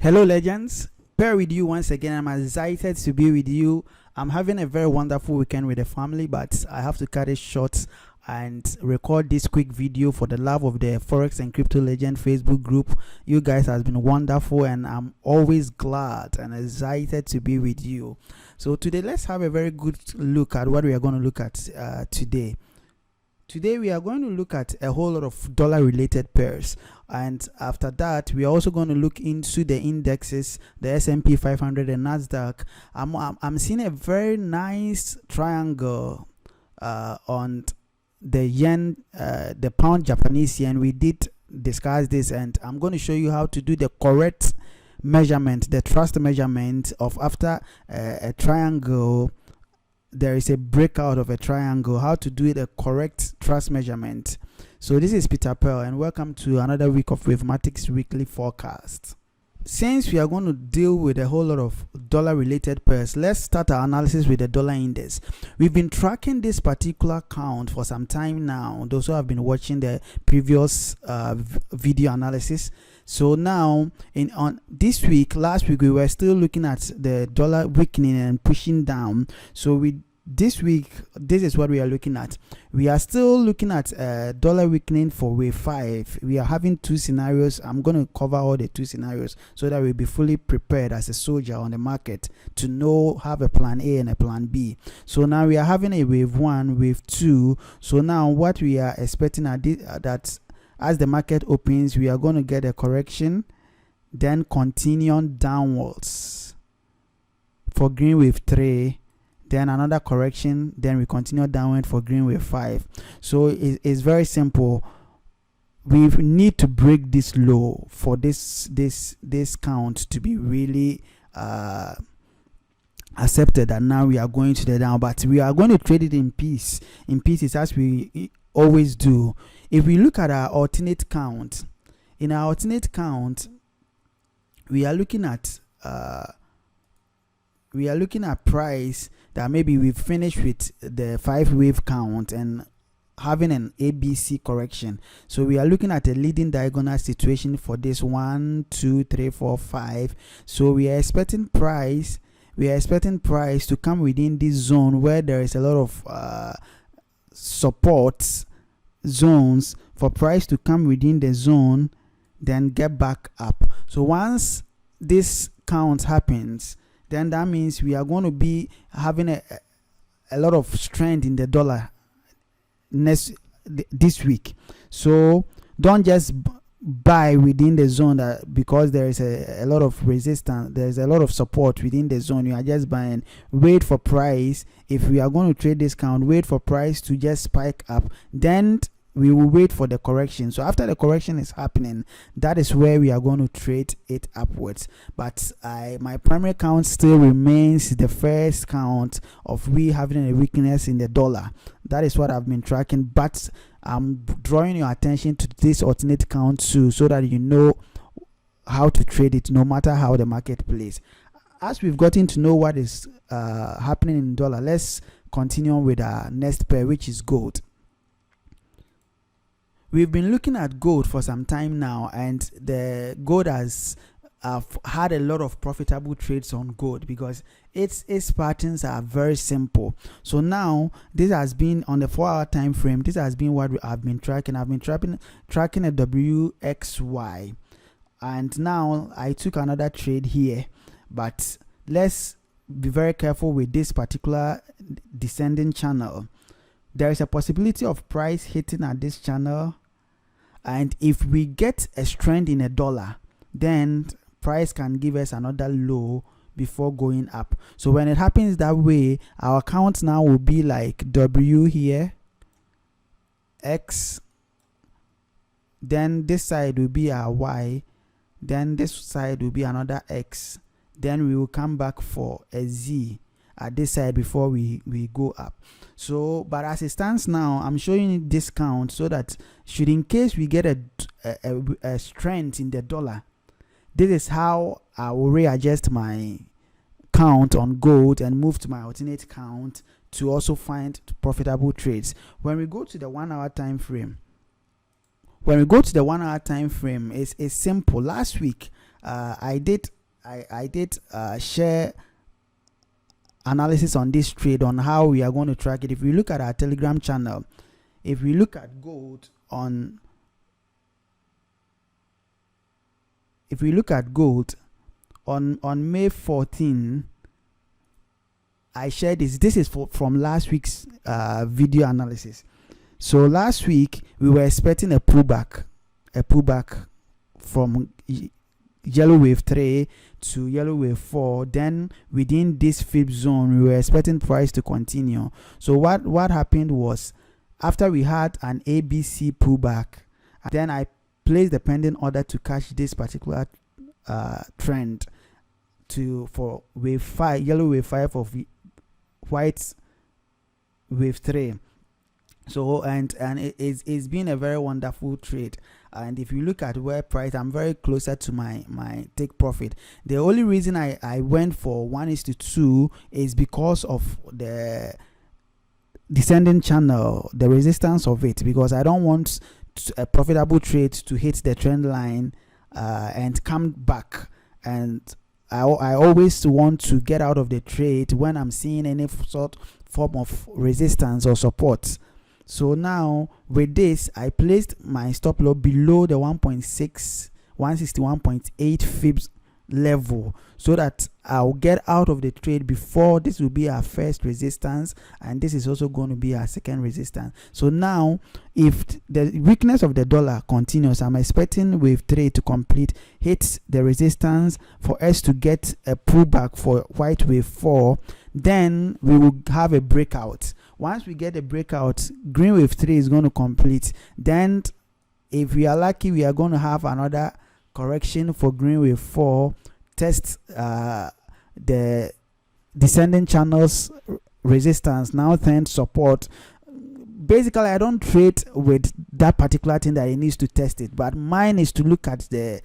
Hello legends, bear with you once again. I'm excited to be with you. I'm having a very wonderful weekend with the family, but I have to cut it short and record this quick video for the love of the Forex and Crypto Legend Facebook group. You guys has been wonderful and I'm always glad and excited to be with you. So today let's have a very good look at what we are going to look at today. Today we are going to look at a whole lot of dollar related pairs, and after that we are also going to look into the indexes, the S&P 500 and Nasdaq. I'm seeing a very nice triangle on the yen, the pound Japanese yen. We did discuss this and I'm going to show you how to do the correct measurement, the trust measurement of after a triangle there is a breakout of a triangle, how to do the correct trust measurement. So this is Peter Pearl and welcome to another week of Wavematics weekly forecast. Since we are going to deal with a whole lot of dollar related pairs, let's start our analysis with the dollar index. We've been tracking this particular count for some time now, those who have been watching the previous video analysis. So now on this week, last week we were still looking at the dollar weakening and pushing down. So this week, this is what we are looking at. We are still looking at dollar weakening for wave 5. We are having two scenarios. I'm going to cover all the two scenarios so that we'll be fully prepared as a soldier on the market to have a plan A and a plan B. So now we are having a wave 1, wave 2. So now what we are expecting that as the market opens, we are going to get a correction, then continue on downwards for green wave 3, then another correction, then we continue downward for green wave 5. So it's very simple. We need to break this low for this count to be really accepted, and now we are going to the down, but we are going to trade it in pieces as we always do. If we look at our alternate count, in our alternate count we are looking at price that maybe we've finished with the 5-wave count and having an ABC correction. So we are looking at a leading diagonal situation for this 1, 2, 3, 4, 5. So we are expecting price to come within this zone where there is a lot of support zones, for price to come within the zone then get back up. So once this count happens, then that means we are going to be having a lot of strength in the dollar this week. So don't just buy within the zone because there is a lot of resistance, there's a lot of support within the zone. You are just buying. Wait for price. If we are going to trade this count, wait for price to just spike up, then we will wait for the correction. So after the correction is happening, that is where we are going to trade it upwards. But my primary count still remains the first count of we having a weakness in the dollar. That is what I've been tracking, but I'm drawing your attention to this alternate count too, so that you know how to trade it no matter how the market plays. As we've gotten to know what is happening in dollar, let's continue with our next pair, which is gold. We've been looking at gold for some time now, and the gold has had a lot of profitable trades on gold because its patterns are very simple. So now this has been on the 4-hour time frame. This has been what I've been tracking. I've been tracking a WXY, and now I took another trade here. But let's be very careful with this particular descending channel. There is a possibility of price hitting at this channel, and if we get a strength in a dollar, then price can give us another low before going up. So when it happens that way, our count now will be like W here, X, then this side will be our Y, then this side will be another X, then we will come back for a Z at this side before we go up. So but as it stands now, I'm showing you this count so that should in case we get a strength in the dollar, this is how I will readjust my count on gold and move to my alternate count to also find profitable trades. When we go to the 1-hour time frame, it's simple. Last week I did share analysis on this trade on how we are going to track it. If we look at our Telegram channel, if we look at gold on May 14, I shared this is from last week's video analysis. So last week we were expecting a pullback from yellow wave 3 to yellow wave 4. Then within this fib zone we were expecting price to continue. So what happened was, after we had an ABC pullback, then I placed the pending order to catch this particular trend for wave 5, yellow wave 5 of white wave 3. So and it's been a very wonderful trade. And if you look at where price, I'm very closer to my take profit. The only reason I went for 1:2 is because of the descending channel, the resistance of it, because I don't want a profitable trade to hit the trend line and come back. And I always want to get out of the trade when I'm seeing any form of resistance or support. So now with this, I placed my stop loss below the 161.8 fibs level, so that I'll get out of the trade before this will be our first resistance, and this is also going to be our second resistance. So now if the weakness of the dollar continues, I'm expecting wave 3 to complete, hit the resistance for us to get a pullback for white wave 4. Then we will have a breakout. Once we get a breakout, green wave 3 is going to complete. Then if we are lucky, we are going to have another correction for green wave 4, test the descending channels resistance, now then support. Basically, I don't trade with that particular thing that it needs to test it, but mine is to look at the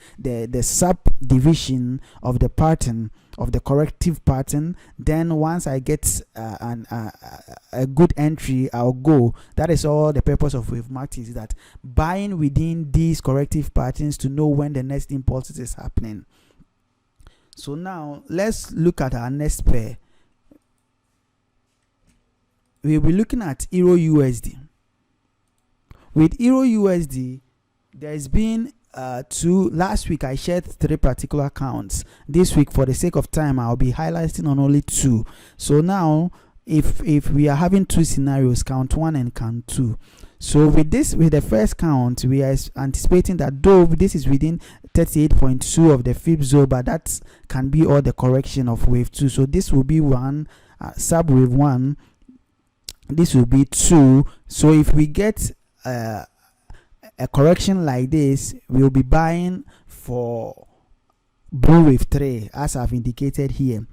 subdivision of the pattern, of the corrective pattern. Then once I get a good entry, I'll go. That is all the purpose of Wavematics, is that buying within these corrective patterns to know when the next impulse is happening. So now let's look at our next pair. We'll be looking at Euro USD. With Euro USD, there's been last week I shared 3 particular accounts. This week, for the sake of time, I'll be highlighting on only 2. So now if we are having 2 scenarios, count 1 and count 2. So with the first count, we are anticipating that though this is within 38.2 of the fib zone, but that can be all the correction of wave 2. So this will be 1, sub wave 1. This will be 2. So if we get a correction like this, we'll be buying for blue wave 3, as I've indicated here.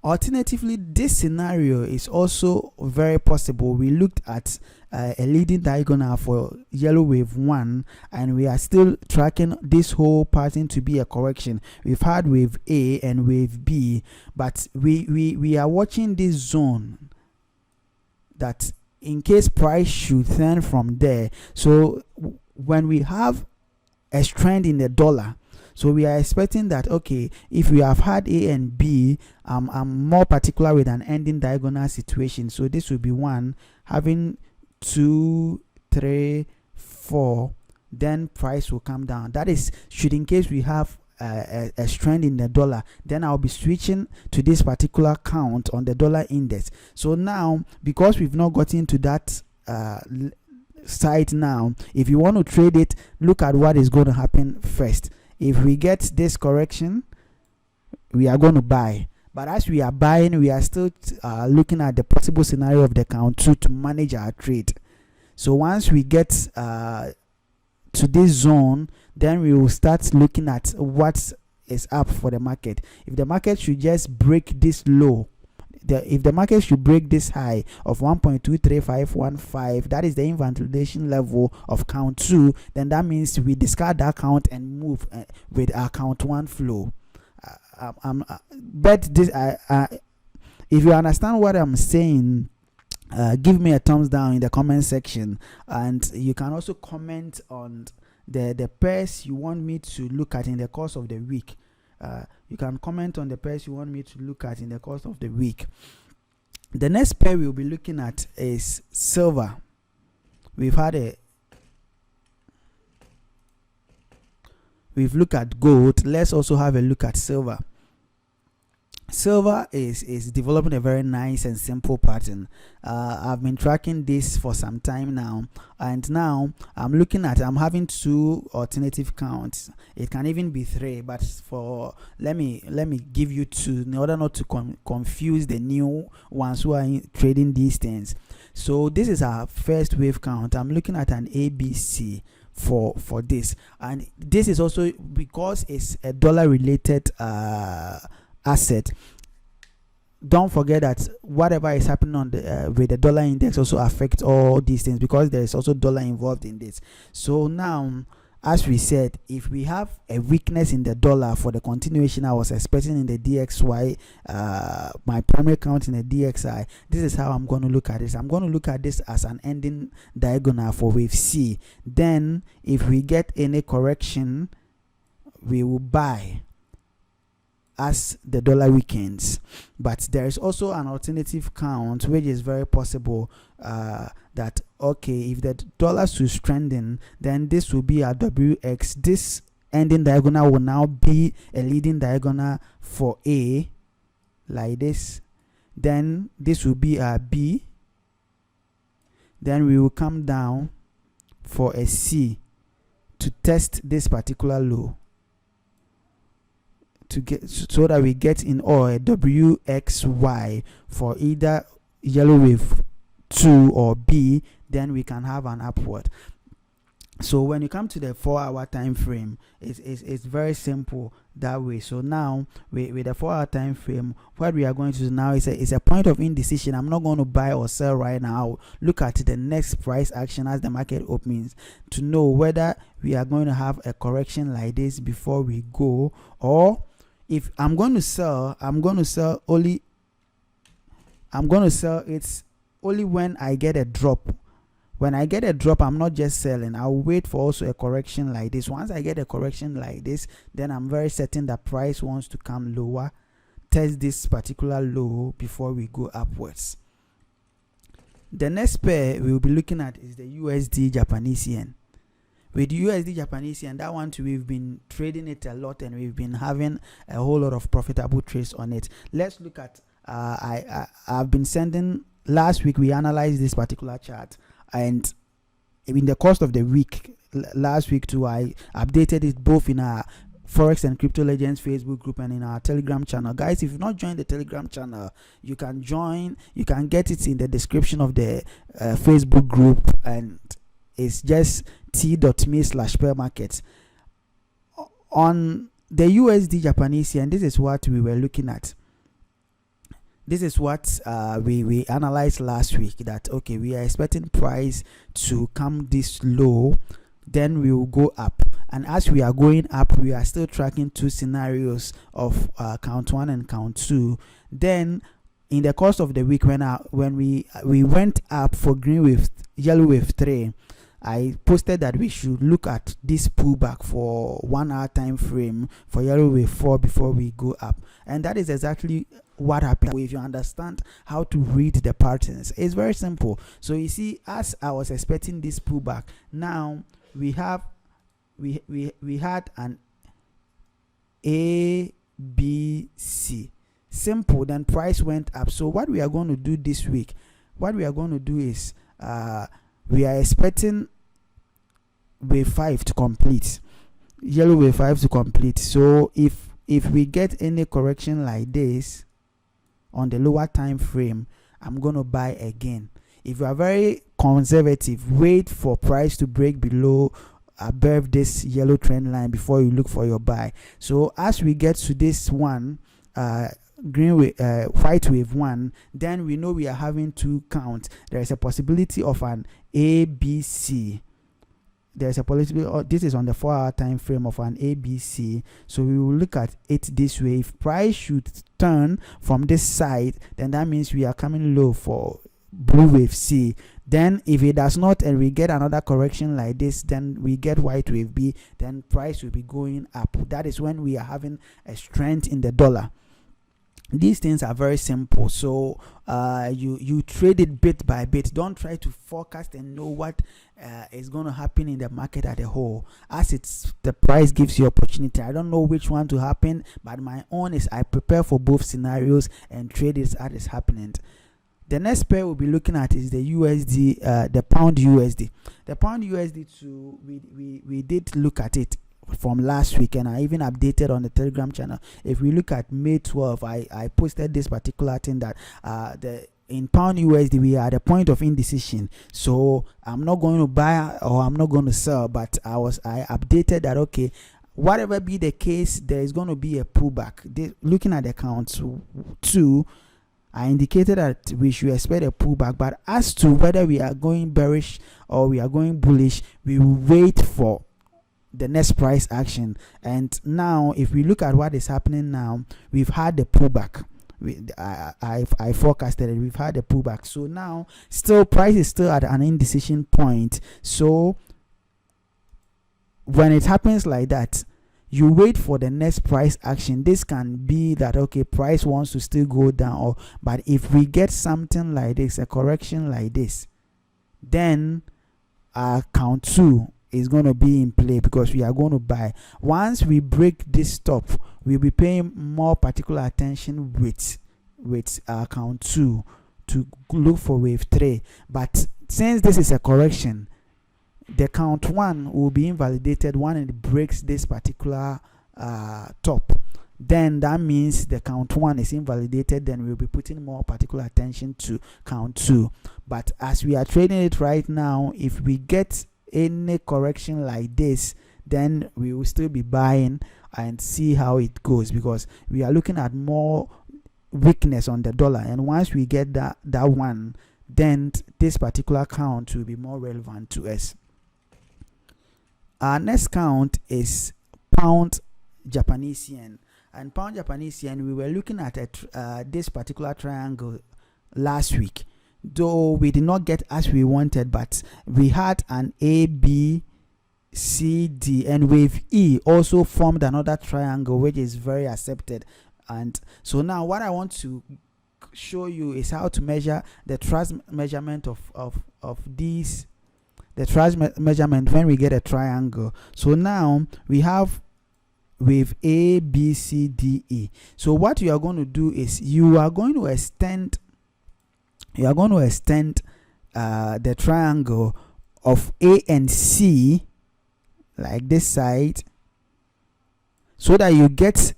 Alternatively, this scenario is also very possible. We looked at a leading diagonal for yellow wave 1, and we are still tracking this whole pattern to be a correction. We've had wave A and wave B, but we are watching this zone, that in case price should turn from there. So when we have a trend in the dollar, so we are expecting that, okay, if we have had A and B, I'm more particular with an ending diagonal situation. So this will be 1, having 2, 3, 4, then price will come down. That is, should in case we have a trend in the dollar, then I'll be switching to this particular count on the dollar index. So now, because we've not gotten to that site now, if you want to trade it, look at what is going to happen first. If we get this correction, we are going to buy. But as we are buying, we are still looking at the possible scenario of the count 2 to manage our trade. So once we get to this zone, then we will start looking at what is up for the market. If the market should just break this low, if the market should break this high of 1.23515, that is the invalidation level of count 2, then that means we discard that count and move with our count 1 flow. But this, if you understand what I'm saying, give me a thumbs down in the comment section, and you can also comment on the pairs you want me to look at in the course of the week. You can comment on the pairs you want me to look at in the course of the week. The next pair we'll be looking at is silver. We've looked at gold. Let's also have a look at silver. Silver is developing a very nice and simple pattern. I've been tracking this for some time now, and now I'm having two alternative counts. It can even be three, but for let me give you two in order not to confuse the new ones who are trading these things. So this is our first wave count. I'm looking at an ABC for this, and this is also because it's a dollar related asset. Don't forget that whatever is happening on the with the dollar index also affects all these things, because there is also dollar involved in this. So now, as we said, if we have a weakness in the dollar for the continuation I was expecting in the DXY, my primary count in the DXI, this is how I'm going to look at this. I'm going to look at this as an ending diagonal for wave C. Then if we get any correction, we will buy as the dollar weakens. But there is also an alternative count which is very possible, that okay, if the dollar should strengthen, then this will be a WX. This ending diagonal will now be a leading diagonal for A, like this. Then this will be a B. Then we will come down for a C to test this particular low, to get so that we get in all a WXY for either yellow wave 2 or B. Then we can have an upward. So when you come to the 4-hour time frame, it's very simple that way. So now with the 4-hour time frame, what we are going to do now is a point of indecision. I'm not going to buy or sell right now. I'll look at the next price action as the market opens to know whether we are going to have a correction like this before we go, or if I'm going to sell, I'm going to sell it's only when I get a drop. When I get a drop, I'm not just selling. I'll wait for also a correction like this. Once I get a correction like this, then I'm very certain that price wants to come lower, test this particular low before we go upwards. The next pair we'll be looking at is the USD Japanese yen. With USD Japanese yen, that one too, we've been trading it a lot and we've been having a whole lot of profitable trades on it. Let's look at I've been sending. Last week we analyzed this particular chart, and in the course of the week last week too, I updated it both in our Forex and Crypto Legends Facebook group and in our Telegram channel. Guys, if you've not joined the Telegram channel, you can join. You can get it in the description of the Facebook group, and it's just t.me/pairmarkets. On the USD Japanese yen, this is what we were looking at. This is what we analyzed last week, that okay, we are expecting price to come this low, then we will go up. And as we are going up, we are still tracking two scenarios of count 1 and count 2. Then in the course of the week, when we went up for green wave, yellow wave 3, I posted that we should look at this pullback for 1 hour time frame for yellow wave 4 before we go up. And that is exactly what happened. If you understand how to read the patterns, it's very simple. So you see, as I was expecting this pullback, now we had an A, B, C. Simple. Then price went up. So what we are going to do this week, what we are going to do is we are expecting wave 5 to complete, yellow wave 5 to complete. So if we get any correction like this on the lower time frame, I'm going to buy again. If you are very conservative, wait for price to break below above this yellow trend line before you look for your buy. So as we get to this one, green wave, white wave 1, then we know we are having two counts. There is a possibility of an ABC. There's a possibility, this is on the 4 hour time frame, of an ABC. So we will look at it this way. If price should turn from this side, then that means we are coming low for blue wave C. Then if it does not and we get another correction like this, then we get white wave B, then price will be going up. That is when we are having a strength in the dollar. These things are very simple, so you trade it bit by bit. Don't try to forecast and know what is going to happen in the market as a whole, as it's the price gives you opportunity. I don't know which one to happen, but my own is I prepare for both scenarios and trade it as it's happening. The next pair we'll be looking at is the USD, the pound USD. The pound USD too, we did look at it from last week, and I even updated on the Telegram channel. If we look at May 12, I posted this particular thing that in pound USD we are at a point of indecision. So I'm not going to buy or I'm not going to sell, but I updated that okay, whatever be the case, there is going to be a pullback. Looking at the count 2, I indicated that we should expect a pullback, but as to whether we are going bearish or we are going bullish, we will wait for the next price action. And now if we look at what is happening now, we've had the pullback. I forecasted it, we've had a pullback. So now still price is still at an indecision point. So when it happens like that, you wait for the next price action. This can be that okay, price wants to still go down, or but if we get something like this, a correction like this, then count 2 is going to be in play, because we are going to buy. Once we break this stop, we'll be paying more particular attention with count 2 to look for wave 3. But since this is a correction, the count 1 will be invalidated when it breaks this particular top. Then that means the count 1 is invalidated. Then we'll be putting more particular attention to count 2. But as we are trading it right now, if we get any correction like this, then we will still be buying and see how it goes, because we are looking at more weakness on the dollar. And once we get that one, then this particular count will be more relevant to us. Our next count is pound Japanese yen. And pound Japanese yen, we were looking at this particular triangle last week, though we did not get as we wanted, but we had an A, B, C, D, and wave E also formed another triangle, which is very accepted. And so now what I want to show you is how to measure the thrust measurement of these, the thrust measurement when we get a triangle. So now we have wave A, B, C, D, E. So what you are going to do is you are going to extend the triangle of A and C like this side, so that you get,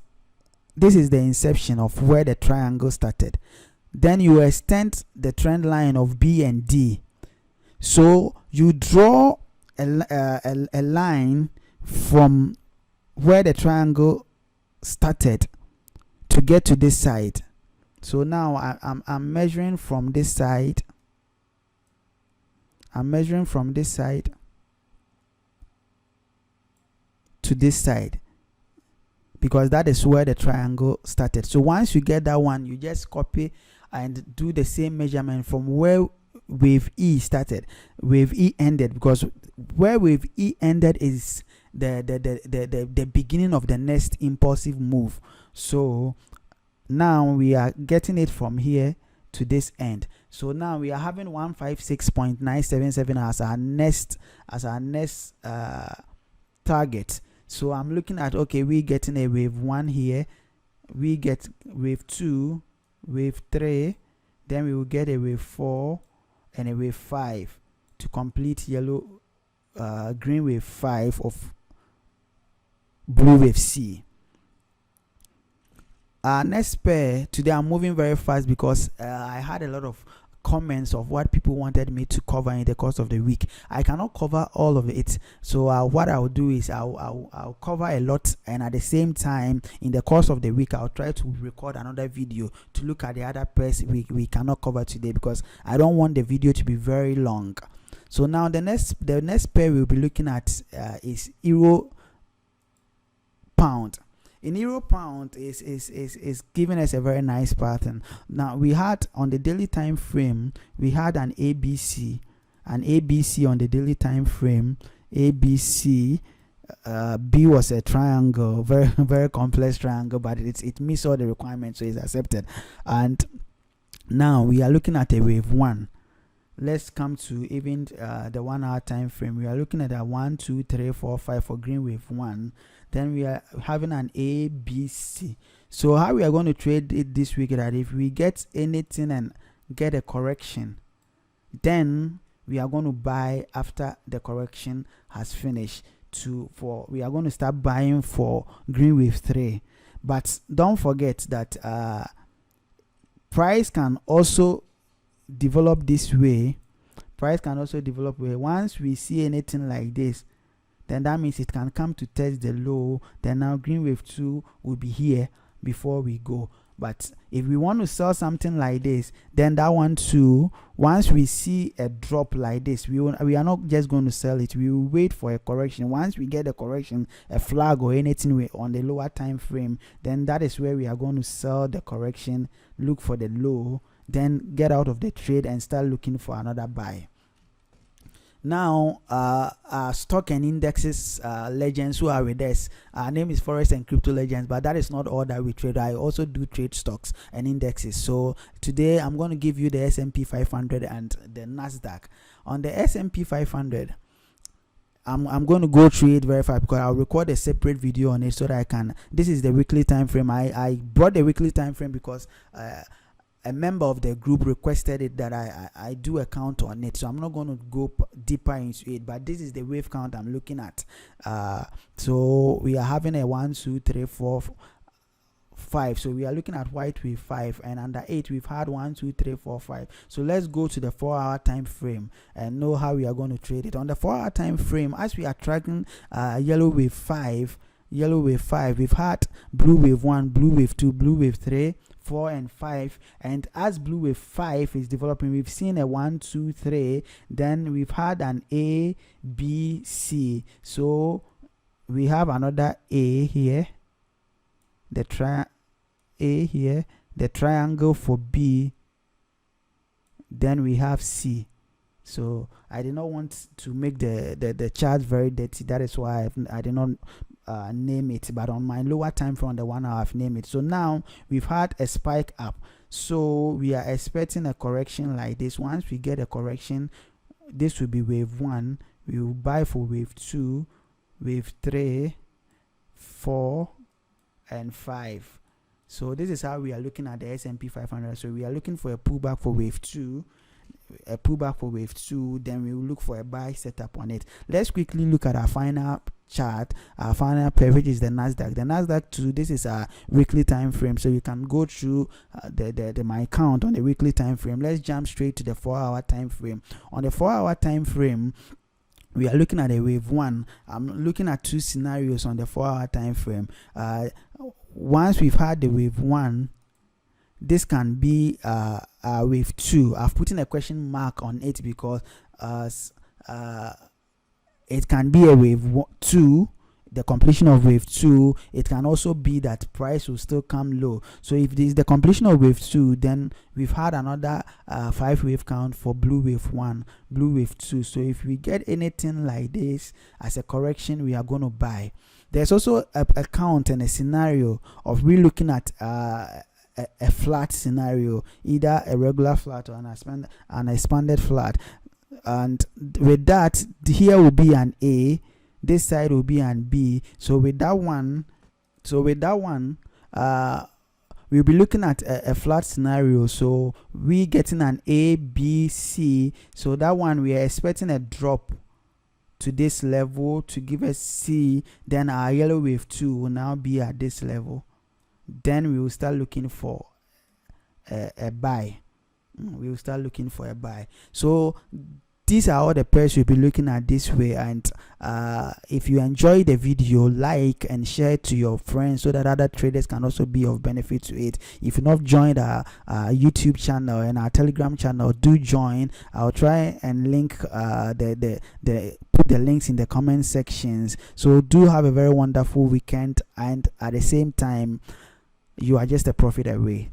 this is the inception of where the triangle started. Then you extend the trend line of B and D. So you draw a line from where the triangle started to get to this side. So now I'm measuring from this side. I'm measuring from this side to this side, because that is where the triangle started. So once you get that one, you just copy and do the same measurement from where wave E started, wave E ended, because where wave E ended is the beginning of the next impulsive move. So now we are getting it from here to this end. So now we are having 156.977 as our next target. So I'm looking at, okay, we getting a wave 1 here, we get wave 2, wave 3, then we will get a wave 4 and a wave 5 to complete yellow, green wave 5 of blue wave C. Next pair, today I'm moving very fast because I had a lot of comments of what people wanted me to cover in the course of the week. I cannot cover all of it, so what I'll do is I'll cover a lot, and at the same time in the course of the week I'll try to record another video to look at the other pairs we cannot cover today, because I don't want the video to be very long. So now the next pair we'll be looking at is euro pound. In euro pound is giving us a very nice pattern. Now we had on the daily time frame, we had an ABC an ABC on the daily time frame. ABC, B was a triangle, very very complex triangle, but it meets all the requirements, so it's accepted. And now we are looking at a wave 1. Let's come to even the 1 hour time frame. We are looking at a 1 2 3 4 5 for green wave 1. Then we are having an ABC. So how we are going to trade it this week is that if we get anything and get a correction, then we are going to buy after the correction has finished. We are going to start buying for green wave 3. But don't forget that price can also develop this way. Once we see anything like this, then that means it can come to test the low. Then now green wave 2 will be here before we go. But if we want to sell something like this, then that one too, once we see a drop like this, we are not just going to sell it. We will wait for a correction. Once we get a correction, a flag or anything on the lower time frame, then that is where we are going to sell the correction, look for the low, then get out of the trade and start looking for another buy. Now, stock and indexes legends who are with us. Our name is Forex and Crypto Legends, but that is not all that we trade. I also do trade stocks and indexes. So today I'm going to give you the S&P 500 and the Nasdaq. On the S&P 500, I'm going to go through it very fast because I'll record a separate video on it so that I can. This is the weekly time frame. I brought the weekly time frame because a member of the group requested it that I do a count on it, so I'm not going to go deeper into it, but this is the wave count I'm looking at. So we are having a 1 2 3 4 5, so we are looking at white wave 5, and under 8 we've had 1 2 3 4 5. So let's go to the 4-hour time frame and know how we are going to trade it. On the 4-hour time frame, as we are tracking yellow wave 5, we've had blue wave 1, blue wave 2, blue wave 3, 4 and 5, and as blue wave 5 is developing, we've seen a 1 2 3, then we've had an A B C. So we have another A here, the triangle for B, then we have C. So I did not want to make the chart very dirty, that is why I did not name it, but on my lower time frame on the 1 hour I've named it. So now we've had a spike up, so we are expecting a correction like this. Once we get a correction, this will be wave 1. We will buy for wave 2, wave 3, 4 and 5. So this is how we are looking at the S&P 500. So we are looking for a pullback for wave 2, then we will look for a buy setup on it. Let's quickly look at our final chart. Our final pair, which is the Nasdaq too. This is a weekly time frame, so you can go through my count on the weekly time frame. Let's jump straight to the 4-hour time frame. On the 4-hour time frame, we are looking at a wave 1. I'm looking at 2 scenarios on the 4-hour time frame. Once we've had the wave 1, this can be wave 2. I've put in a question mark on it because it can be a wave 2, the completion of wave 2. It can also be that price will still come low. So if this is the completion of wave 2, then we've had another 5 wave count for blue wave 1, blue wave 2. So if we get anything like this as a correction, we are going to buy. There's also a count and a scenario of we looking at a flat scenario, either a regular flat or an expanded flat. And with that, here will be an A, this side will be an B. So with that one, we'll be looking at a flat scenario. So we getting an A, B, C. So that one we are expecting a drop to this level to give us C. Then our yellow wave 2 will now be at this level. Then we will start looking for a buy. We will start looking for a buy. So these are all the pairs you'll be looking at this way. And if you enjoy the video, like and share it to your friends so that other traders can also be of benefit to it. If you've not joined our YouTube channel and our Telegram channel, do join. I'll try and link put the links in the comment sections. So do have a very wonderful weekend, and at the same time, you are just a profit away.